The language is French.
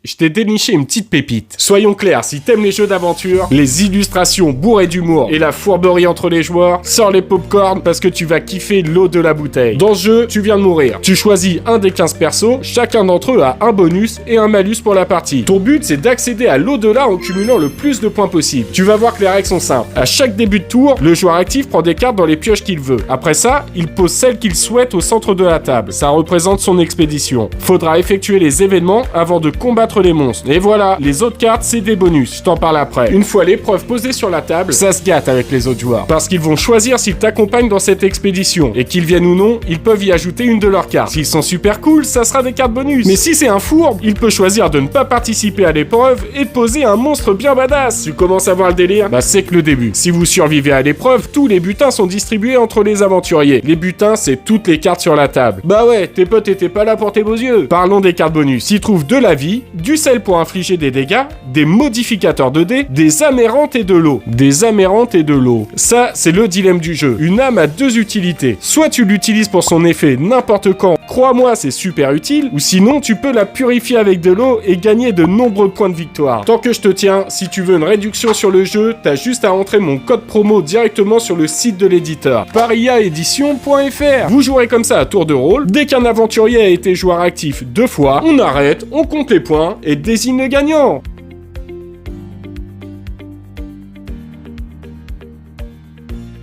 Je t'ai déniché une petite pépite. Soyons clairs, si t'aimes les jeux d'aventure, les illustrations bourrées d'humour et la fourberie entre les joueurs, sors les popcorn parce que tu vas kiffer l'eau de la bouteille. Dans ce jeu, tu viens de mourir. Tu choisis un des 15 persos, chacun d'entre eux a un bonus et un malus pour la partie. Ton but, c'est d'accéder à l'au-delà en cumulant le plus de points possible. Tu vas voir que les règles sont simples. À chaque début de tour, le joueur actif prend des cartes dans les pioches qu'il veut. Après ça, il pose celles qu'il souhaite au centre de la table. Ça représente son expédition. Faudra effectuer les événements avant de combattre les monstres. Et voilà, les autres cartes, c'est des bonus. Je t'en parle après. Une fois l'épreuve posée sur la table, ça se gâte avec les autres joueurs. Parce qu'ils vont choisir s'ils t'accompagnent dans cette expédition. Et qu'ils viennent ou non, ils peuvent y ajouter une de leurs cartes. S'ils sont super cool, ça sera des cartes bonus. Mais si c'est un fourbe, il peut choisir de ne pas participer à l'épreuve et de poser un monstre bien badass. Tu commences à voir le délire? Bah c'est que le début. Si vous survivez à l'épreuve, tous les butins sont distribués entre les aventuriers. Les butins, c'est toutes les cartes sur la table. Bah ouais, tes potes étaient pas là pour tes beaux yeux. Parlons des cartes bonus. Ils trouvent de la vie, du sel pour infliger des dégâts, des modificateurs de dés, des amérantes et de l'eau. Des amérantes et de l'eau. Ça, c'est le dilemme du jeu. Une âme a deux utilités. Soit tu l'utilises pour son effet n'importe quand, crois-moi, c'est super utile, ou sinon tu peux la purifier avec de l'eau et gagner de nombreux points de victoire. Tant que je te tiens, si tu veux une réduction sur le jeu, t'as juste à entrer mon code promo directement sur le site de l'éditeur, pariaedition.fr. Vous jouerez comme ça à tour de rôle. Dès qu'un aventurier a été joueur actif 2 fois, on arrête, on compte les points et désigne le gagnant.